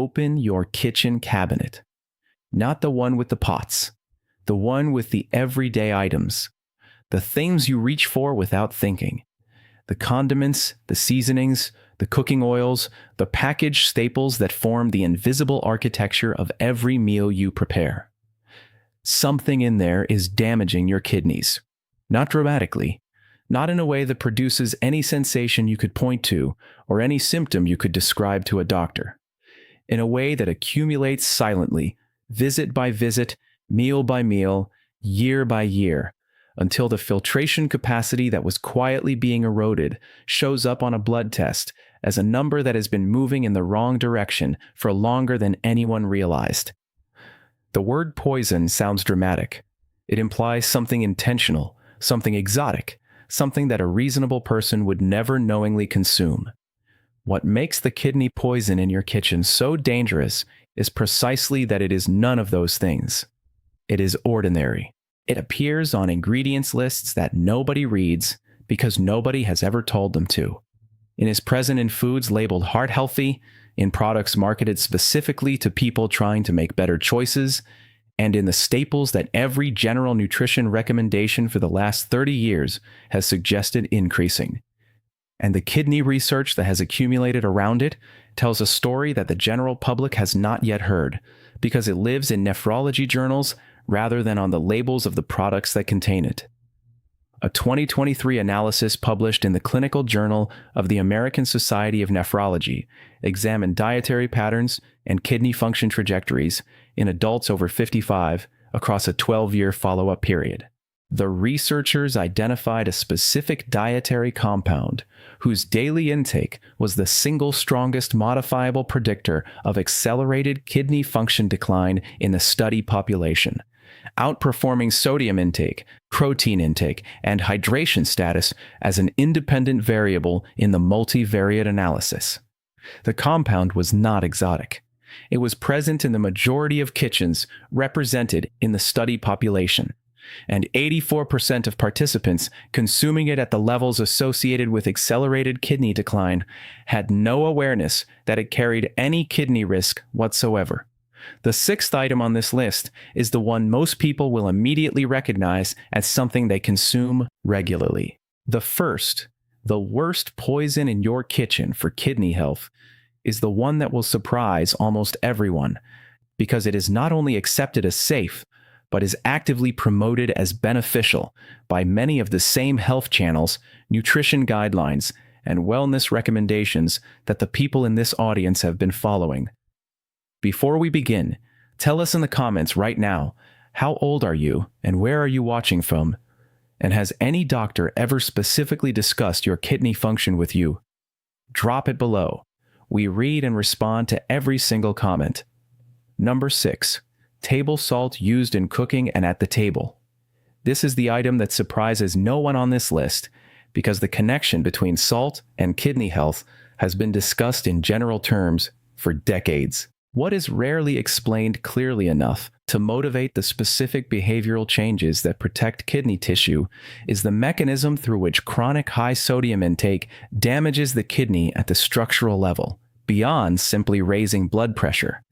open your kitchen cabinet. Not the one with the pots, the one with the everyday items, the things you reach for without thinking. The condiments, the seasonings, the cooking oils, the packaged staples that form the invisible architecture of every meal you prepare. Something in there is damaging your kidneys. Not dramatically, not in a way that produces any sensation you could point to or any symptom you could describe to a doctor. In a way that accumulates silently, visit by visit, meal by meal, year by year, until the filtration capacity that was quietly being eroded shows up on a blood test as a number that has been moving in the wrong direction for longer than anyone realized. The word poison sounds dramatic. It implies something intentional, something exotic, something that a reasonable person would never knowingly consume. What makes the kidney poison in your kitchen so dangerous is precisely that it is none of those things. It is ordinary. It appears on ingredients lists that nobody reads because nobody has ever told them to. It is present in foods labeled heart healthy, in products marketed specifically to people trying to make better choices, and in the staples that every general nutrition recommendation for the last 30 years has suggested increasing. And the kidney research that has accumulated around it tells a story that the general public has not yet heard, because it lives in nephrology journals rather than on the labels of the products that contain it. A 2023 analysis published in the Clinical Journal of the American Society of Nephrology examined dietary patterns and kidney function trajectories in adults over 55 across a 12-year follow-up period. The researchers identified a specific dietary compound whose daily intake was the single strongest modifiable predictor of accelerated kidney function decline in the study population, outperforming sodium intake, protein intake, and hydration status as an independent variable in the multivariate analysis. The compound was not exotic. It was present in the majority of kitchens represented in the study population, and 84% of participants consuming it at the levels associated with accelerated kidney decline had no awareness that it carried any kidney risk whatsoever. The sixth item on this list is the one most people will immediately recognize as something they consume regularly. The first, the worst poison in your kitchen for kidney health, is the one that will surprise almost everyone, because it is not only accepted as safe, but is actively promoted as beneficial by many of the same health channels, nutrition guidelines, and wellness recommendations that the people in this audience have been following. Before we begin, tell us in the comments right now, how old are you and where are you watching from? And has any doctor ever specifically discussed your kidney function with you? Drop it below. We read and respond to every single comment. Number 6. Table salt used in cooking and at the table. This is the item that surprises no one on this list because the connection between salt and kidney health has been discussed in general terms for decades. What is rarely explained clearly enough to motivate the specific behavioral changes that protect kidney tissue is the mechanism through which chronic high sodium intake damages the kidney at the structural level, beyond simply raising blood pressure.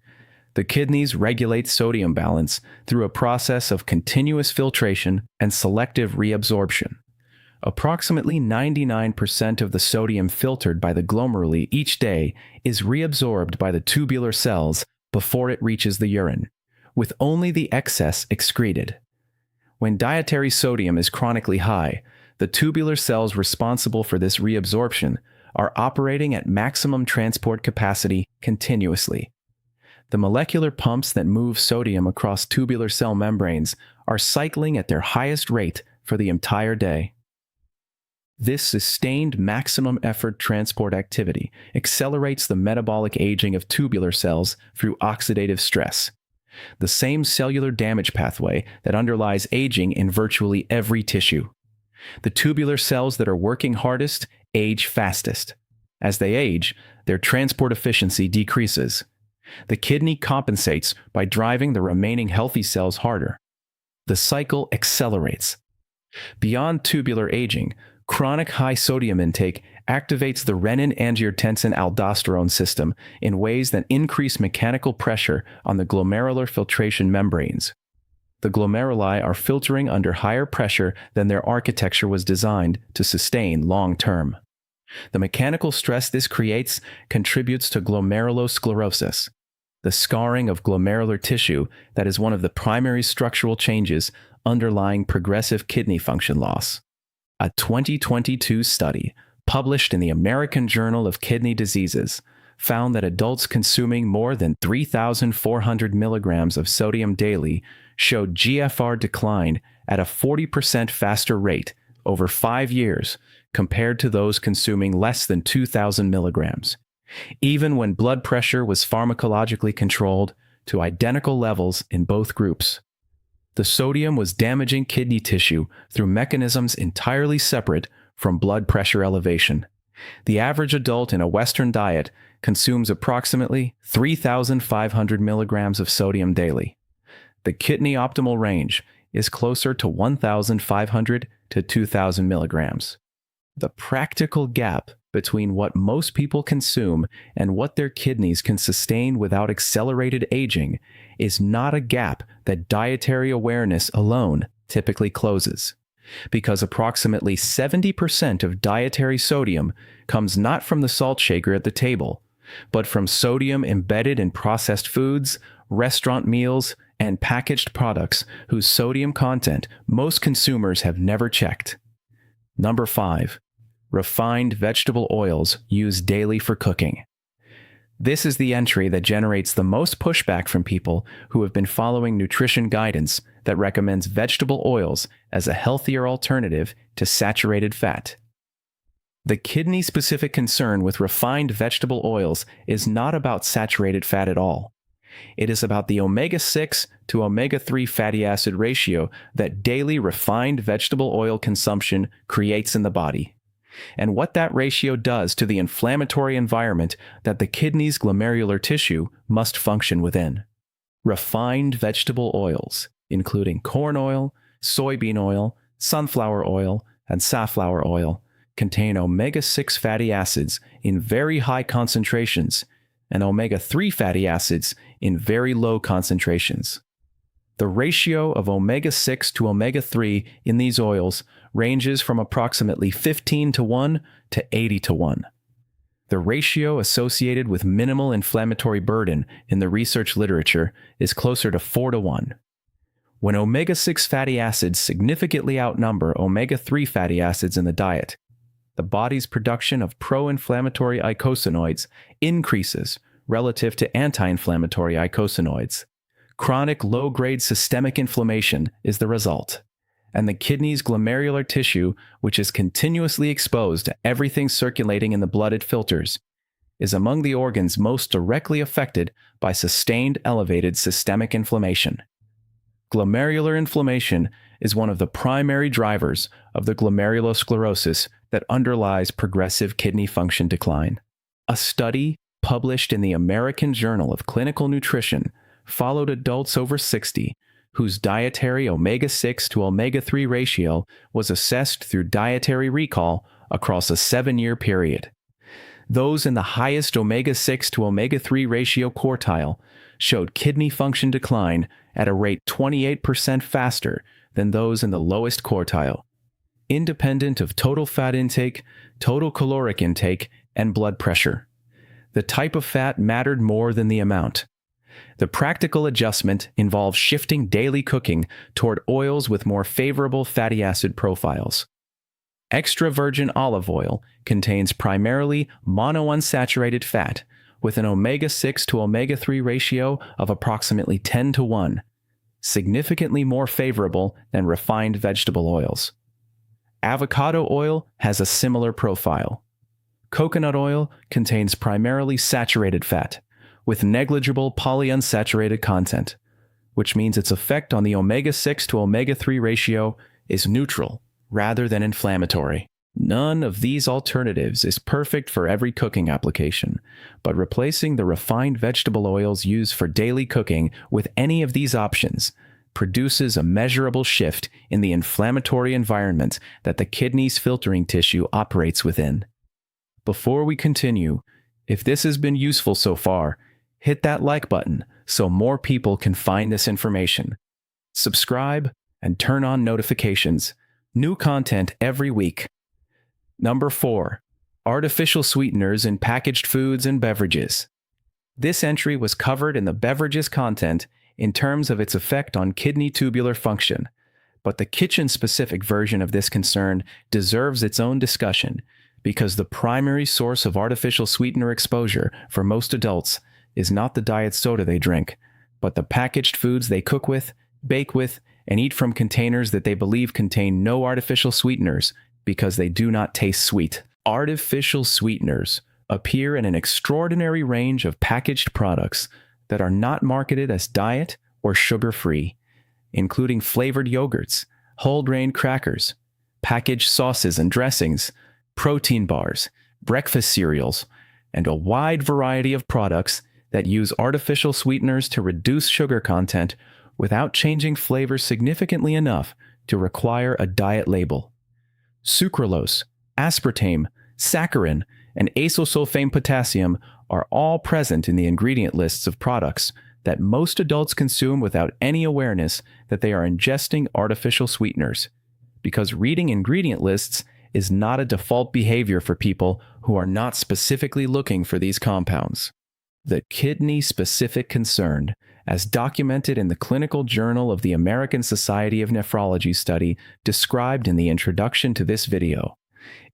The kidneys regulate sodium balance through a process of continuous filtration and selective reabsorption. Approximately 99% of the sodium filtered by the glomeruli each day is reabsorbed by the tubular cells before it reaches the urine, with only the excess excreted. When dietary sodium is chronically high, the tubular cells responsible for this reabsorption are operating at maximum transport capacity continuously. The molecular pumps that move sodium across tubular cell membranes are cycling at their highest rate for the entire day. This sustained maximum effort transport activity accelerates the metabolic aging of tubular cells through oxidative stress, the same cellular damage pathway that underlies aging in virtually every tissue. The tubular cells that are working hardest age fastest. As they age, their transport efficiency decreases. The kidney compensates by driving the remaining healthy cells harder. The cycle accelerates. Beyond tubular aging, chronic high sodium intake activates the renin-angiotensin-aldosterone system in ways that increase mechanical pressure on the glomerular filtration membranes. The glomeruli are filtering under higher pressure than their architecture was designed to sustain long-term. The mechanical stress this creates contributes to glomerulosclerosis, the scarring of glomerular tissue that is one of the primary structural changes underlying progressive kidney function loss. A 2022 study published in the American Journal of Kidney Diseases found that adults consuming more than 3,400 milligrams of sodium daily showed GFR decline at a 40% faster rate over 5 years compared to those consuming less than 2,000 milligrams, even when blood pressure was pharmacologically controlled to identical levels in both groups. The sodium was damaging kidney tissue through mechanisms entirely separate from blood pressure elevation. The average adult in a Western diet consumes approximately 3,500 milligrams of sodium daily. The kidney optimal range is closer to 1,500 to 2,000 milligrams. The practical gap between what most people consume and what their kidneys can sustain without accelerated aging is not a gap that dietary awareness alone typically closes, because approximately 70% of dietary sodium comes not from the salt shaker at the table, but from sodium embedded in processed foods, restaurant meals, and packaged products whose sodium content most consumers have never checked. Number 5. Refined vegetable oils used daily for cooking. This is the entry that generates the most pushback from people who have been following nutrition guidance that recommends vegetable oils as a healthier alternative to saturated fat. The kidney-specific concern with refined vegetable oils is not about saturated fat at all. It is about the omega-6 to omega-3 fatty acid ratio that daily refined vegetable oil consumption creates in the body, and what that ratio does to the inflammatory environment that the kidney's glomerular tissue must function within. Refined vegetable oils, including corn oil, soybean oil, sunflower oil, and safflower oil, contain omega-6 fatty acids in very high concentrations and omega-3 fatty acids in very low concentrations. The ratio of omega-6 to omega-3 in these oils ranges from approximately 15 to 1 to 80 to 1. The ratio associated with minimal inflammatory burden in the research literature is closer to 4 to 1. When omega-6 fatty acids significantly outnumber omega-3 fatty acids in the diet, the body's production of pro-inflammatory eicosanoids increases relative to anti-inflammatory eicosanoids. Chronic low-grade systemic inflammation is the result, and the kidney's glomerular tissue, which is continuously exposed to everything circulating in the blood it filters, is among the organs most directly affected by sustained elevated systemic inflammation. Glomerular inflammation is one of the primary drivers of the glomerulosclerosis that underlies progressive kidney function decline. A study published in the American Journal of Clinical Nutrition followed adults over 60 whose dietary omega-6 to omega-3 ratio was assessed through dietary recall across a 7-year period. Those in the highest omega-6 to omega-3 ratio quartile showed kidney function decline at a rate 28% faster than those in the lowest quartile, independent of total fat intake, total caloric intake, and blood pressure. The type of fat mattered more than the amount. The practical adjustment involves shifting daily cooking toward oils with more favorable fatty acid profiles. Extra virgin olive oil contains primarily monounsaturated fat with an omega-6 to omega-3 ratio of approximately 10 to 1, significantly more favorable than refined vegetable oils. Avocado oil has a similar profile. Coconut oil contains primarily saturated fat, with negligible polyunsaturated content, which means its effect on the omega-6 to omega-3 ratio is neutral rather than inflammatory. None of these alternatives is perfect for every cooking application, but replacing the refined vegetable oils used for daily cooking with any of these options produces a measurable shift in the inflammatory environment that the kidney's filtering tissue operates within. Before we continue, if this has been useful so far, hit that like button so more people can find this information. Subscribe and turn on notifications. New content every week. Number 4. Artificial sweeteners in packaged foods and beverages. This entry was covered in the beverages content in terms of its effect on kidney tubular function, but the kitchen-specific version of this concern deserves its own discussion because the primary source of artificial sweetener exposure for most adults is not the diet soda they drink, but the packaged foods they cook with, bake with, and eat from containers that they believe contain no artificial sweeteners because they do not taste sweet. Artificial sweeteners appear in an extraordinary range of packaged products that are not marketed as diet or sugar-free, including flavored yogurts, whole grain crackers, packaged sauces and dressings, protein bars, breakfast cereals, and a wide variety of products that use artificial sweeteners to reduce sugar content without changing flavor significantly enough to require a diet label. Sucralose, aspartame, saccharin, and azosulfame potassium are all present in the ingredient lists of products that most adults consume without any awareness that they are ingesting artificial sweeteners, because reading ingredient lists is not a default behavior for people who are not specifically looking for these compounds. The kidney-specific concern, as documented in the Clinical Journal of the American Society of Nephrology study described in the introduction to this video,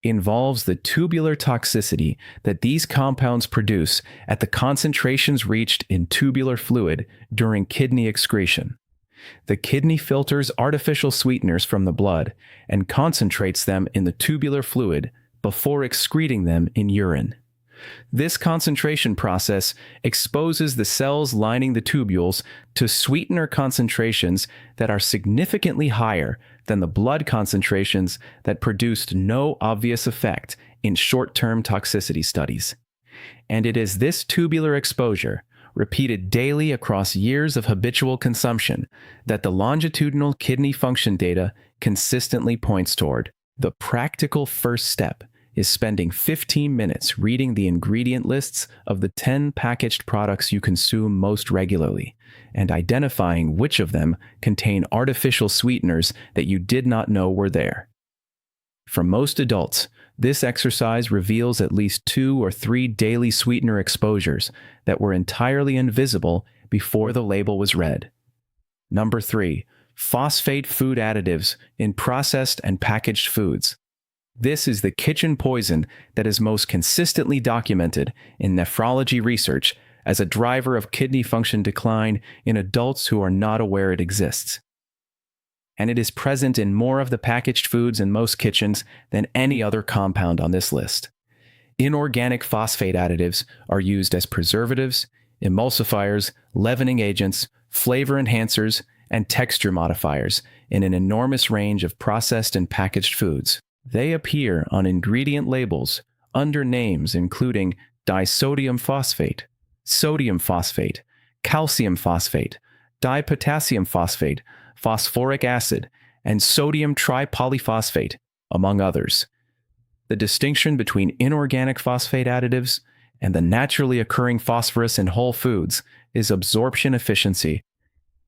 involves the tubular toxicity that these compounds produce at the concentrations reached in tubular fluid during kidney excretion. The kidney filters artificial sweeteners from the blood and concentrates them in the tubular fluid before excreting them in urine. This concentration process exposes the cells lining the tubules to sweetener concentrations that are significantly higher than the blood concentrations that produced no obvious effect in short-term toxicity studies. And it is this tubular exposure, repeated daily across years of habitual consumption, that the longitudinal kidney function data consistently points toward. The practical first step is spending 15 minutes reading the ingredient lists of the 10 packaged products you consume most regularly, and identifying which of them contain artificial sweeteners that you did not know were there. For most adults, this exercise reveals at least 2 or 3 daily sweetener exposures that were entirely invisible before the label was read. Number 3. Phosphate food additives in processed and packaged foods. This is the kitchen poison that is most consistently documented in nephrology research as a driver of kidney function decline in adults who are not aware it exists. And it is present in more of the packaged foods in most kitchens than any other compound on this list. Inorganic phosphate additives are used as preservatives, emulsifiers, leavening agents, flavor enhancers, and texture modifiers in an enormous range of processed and packaged foods. They appear on ingredient labels under names including disodium phosphate, sodium phosphate, calcium phosphate, dipotassium phosphate, phosphoric acid, and sodium tripolyphosphate, among others. The distinction between inorganic phosphate additives and the naturally occurring phosphorus in whole foods is absorption efficiency.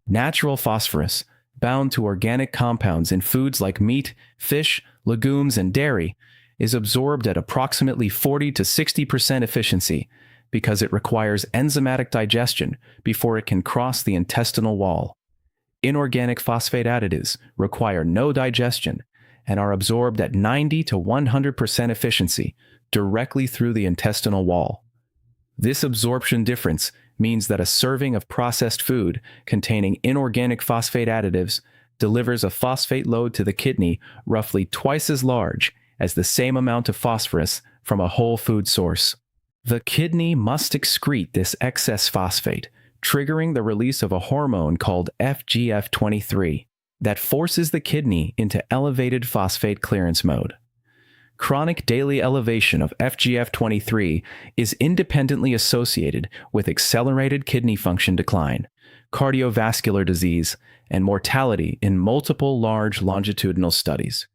Natural phosphorus, bound to organic compounds in foods like meat, fish, legumes, and dairy, is absorbed at approximately 40 to 60% efficiency because it requires enzymatic digestion before it can cross the intestinal wall. Inorganic phosphate additives require no digestion and are absorbed at 90 to 100% efficiency directly through the intestinal wall. This absorption difference means that a serving of processed food containing inorganic phosphate additives delivers a phosphate load to the kidney roughly twice as large as the same amount of phosphorus from a whole food source. The kidney must excrete this excess phosphate, triggering the release of a hormone called FGF23 that forces the kidney into elevated phosphate clearance mode. Chronic daily elevation of FGF23 is independently associated with accelerated kidney function decline, cardiovascular disease, and mortality in multiple large longitudinal studies.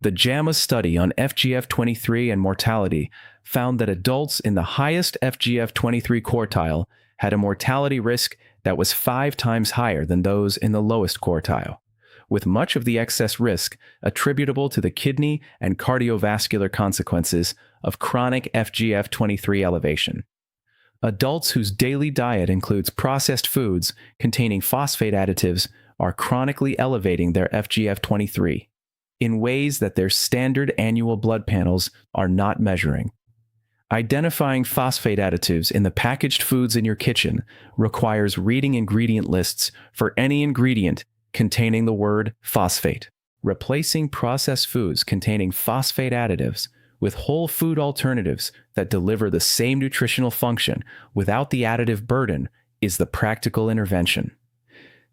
The JAMA study on FGF23 and mortality found that adults in the highest FGF23 quartile had a mortality risk that was 5 times higher than those in the lowest quartile, with much of the excess risk attributable to the kidney and cardiovascular consequences of chronic FGF23 elevation. Adults whose daily diet includes processed foods containing phosphate additives are chronically elevating their FGF23 in ways that their standard annual blood panels are not measuring. Identifying phosphate additives in the packaged foods in your kitchen requires reading ingredient lists for any ingredient containing the word phosphate. Replacing processed foods containing phosphate additives with whole food alternatives that deliver the same nutritional function without the additive burden is the practical intervention.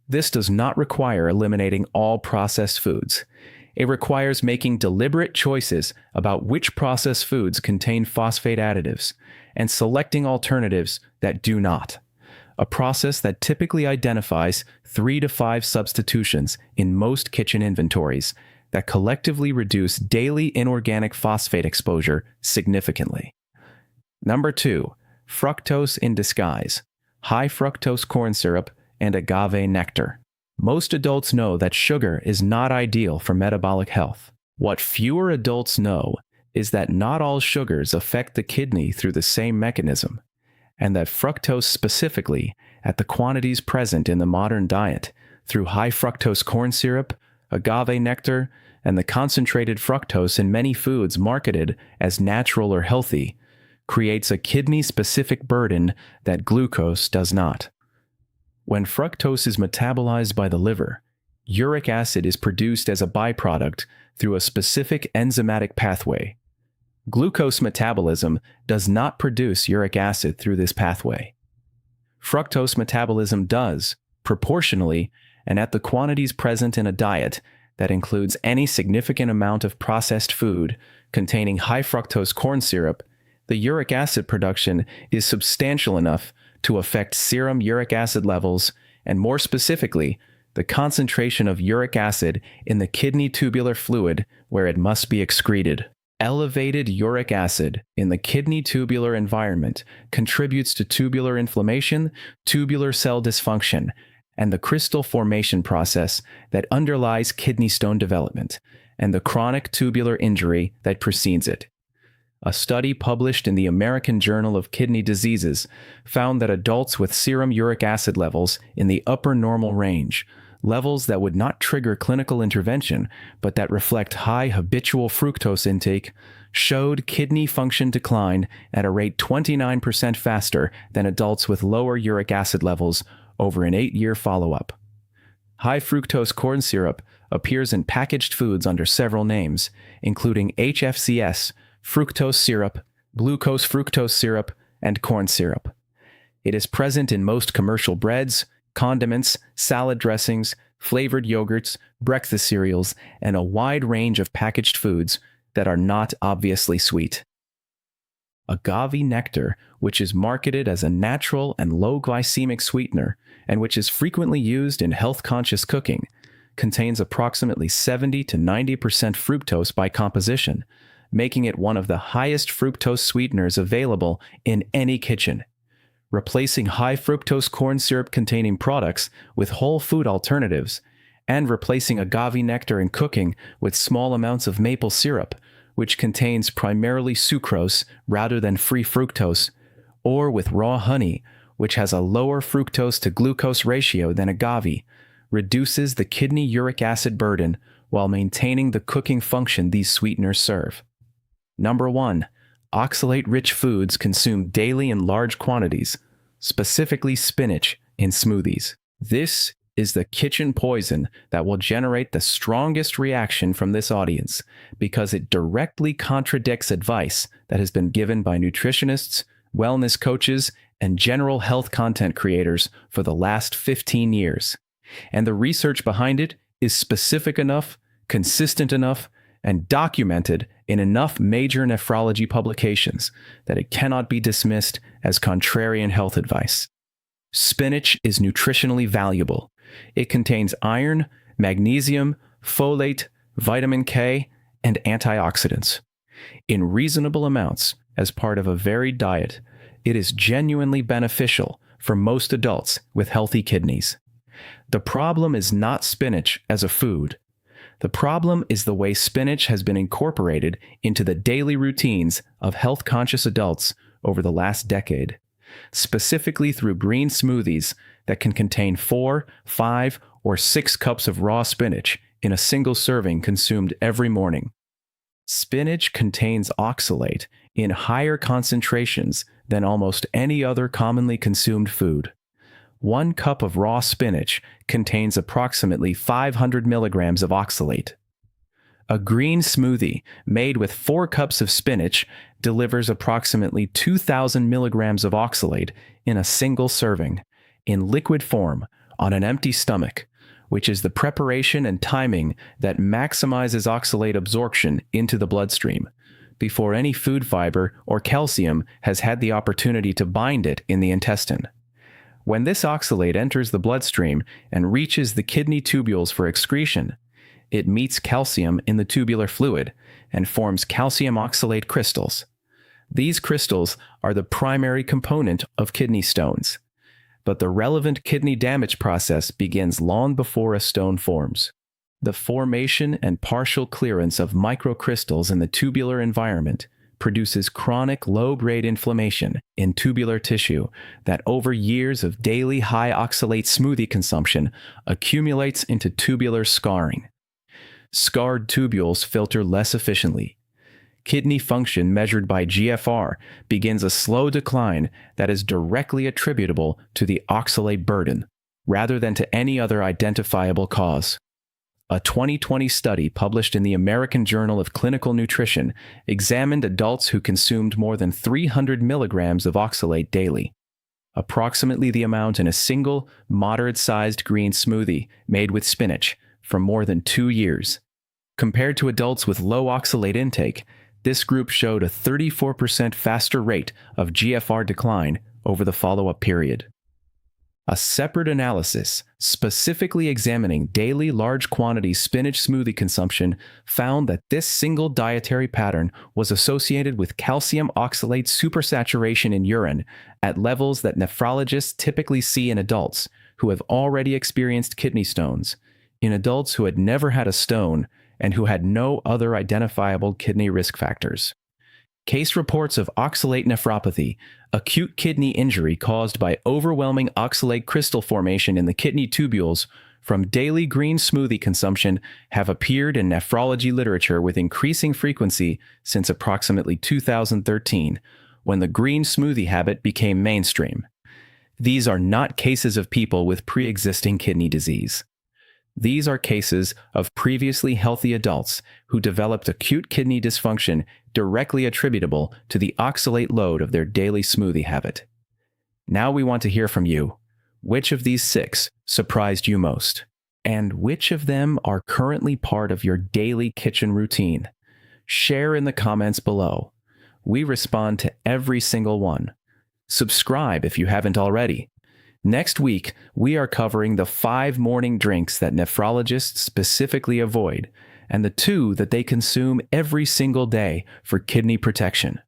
This does not require eliminating all processed foods. It requires making deliberate choices about which processed foods contain phosphate additives and selecting alternatives that do not, a process that typically identifies 3 to 5 substitutions in most kitchen inventories that collectively reduce daily inorganic phosphate exposure significantly. Number 2, fructose in disguise, high fructose corn syrup, and agave nectar. Most adults know that sugar is not ideal for metabolic health. What fewer adults know is that not all sugars affect the kidney through the same mechanism, and that fructose specifically, at the quantities present in the modern diet, through high fructose corn syrup, agave nectar, and the concentrated fructose in many foods marketed as natural or healthy, creates a kidney-specific burden that glucose does not. When fructose is metabolized by the liver, uric acid is produced as a byproduct through a specific enzymatic pathway. Glucose metabolism does not produce uric acid through this pathway. Fructose metabolism does, proportionally, and at the quantities present in a diet that includes any significant amount of processed food containing high fructose corn syrup, the uric acid production is substantial enough to affect serum uric acid levels, and more specifically, the concentration of uric acid in the kidney tubular fluid where it must be excreted. Elevated uric acid in the kidney tubular environment contributes to tubular inflammation, tubular cell dysfunction, and the crystal formation process that underlies kidney stone development, and the chronic tubular injury that precedes it. A study published in the American Journal of Kidney Diseases found that adults with serum uric acid levels in the upper normal range, levels that would not trigger clinical intervention but that reflect high habitual fructose intake, showed kidney function decline at a rate 29% faster than adults with lower uric acid levels over an 8-year follow-up. High fructose corn syrup appears in packaged foods under several names, including HFCS, fructose syrup, glucose fructose syrup, and corn syrup. It is present in most commercial breads, condiments, salad dressings, flavored yogurts, breakfast cereals, and a wide range of packaged foods that are not obviously sweet. Agave nectar, which is marketed as a natural and low glycemic sweetener, and which is frequently used in health-conscious cooking, contains approximately 70 to 90% fructose by composition, making it one of the highest fructose sweeteners available in any kitchen. Replacing high fructose corn syrup containing products with whole food alternatives, and replacing agave nectar in cooking with small amounts of maple syrup, which contains primarily sucrose rather than free fructose, or with raw honey, which has a lower fructose to glucose ratio than agave, reduces the kidney uric acid burden while maintaining the cooking function these sweeteners serve. Number 1. Oxalate-rich foods consumed daily in large quantities, specifically spinach, in smoothies. This is the kitchen poison that will generate the strongest reaction from this audience because it directly contradicts advice that has been given by nutritionists, wellness coaches, and general health content creators for the last 15 years. And the research behind it is specific enough, consistent enough, and documented in enough major nephrology publications that it cannot be dismissed as contrarian health advice. Spinach is nutritionally valuable. It contains iron, magnesium, folate, vitamin K, and antioxidants. In reasonable amounts, as part of a varied diet, it is genuinely beneficial for most adults with healthy kidneys. The problem is not spinach as a food. The problem is the way spinach has been incorporated into the daily routines of health-conscious adults over the last decade, specifically through green smoothies that can contain 4, 5, or 6 cups of raw spinach in a single serving consumed every morning. Spinach contains oxalate in higher concentrations than almost any other commonly consumed food. 1 cup of raw spinach contains approximately 500 milligrams of oxalate. A green smoothie made with 4 cups of spinach delivers approximately 2,000 milligrams of oxalate in a single serving, in liquid form, on an empty stomach, which is the preparation and timing that maximizes oxalate absorption into the bloodstream, before any food fiber or calcium has had the opportunity to bind it in the intestine. When this oxalate enters the bloodstream and reaches the kidney tubules for excretion, it meets calcium in the tubular fluid and forms calcium oxalate crystals. These crystals are the primary component of kidney stones, but the relevant kidney damage process begins long before a stone forms. The formation and partial clearance of microcrystals in the tubular environment produces chronic low-grade inflammation in tubular tissue that over years of daily high oxalate smoothie consumption accumulates into tubular scarring. Scarred tubules filter less efficiently. Kidney function measured by GFR begins a slow decline that is directly attributable to the oxalate burden, rather than to any other identifiable cause. A 2020 study published in the American Journal of Clinical Nutrition examined adults who consumed more than 300 milligrams of oxalate daily, approximately the amount in a single, moderate-sized green smoothie made with spinach, for more than 2 years. Compared to adults with low oxalate intake, this group showed a 34% faster rate of GFR decline over the follow-up period. A separate analysis, specifically examining daily large quantity spinach smoothie consumption, found that this single dietary pattern was associated with calcium oxalate supersaturation in urine at levels that nephrologists typically see in adults who have already experienced kidney stones, in adults who had never had a stone, and who had no other identifiable kidney risk factors. Case reports of oxalate nephropathy, acute kidney injury caused by overwhelming oxalate crystal formation in the kidney tubules from daily green smoothie consumption, have appeared in nephrology literature with increasing frequency since approximately 2013, when the green smoothie habit became mainstream. These are not cases of people with pre-existing kidney disease. These are cases of previously healthy adults who developed acute kidney dysfunction directly attributable to the oxalate load of their daily smoothie habit. Now we want to hear from you. Which of these 6 surprised you most? And which of them are currently part of your daily kitchen routine? Share in the comments below. We respond to every single one. Subscribe if you haven't already. Next week, we are covering the 5 morning drinks that nephrologists specifically avoid, and the 2 that they consume every single day for kidney protection.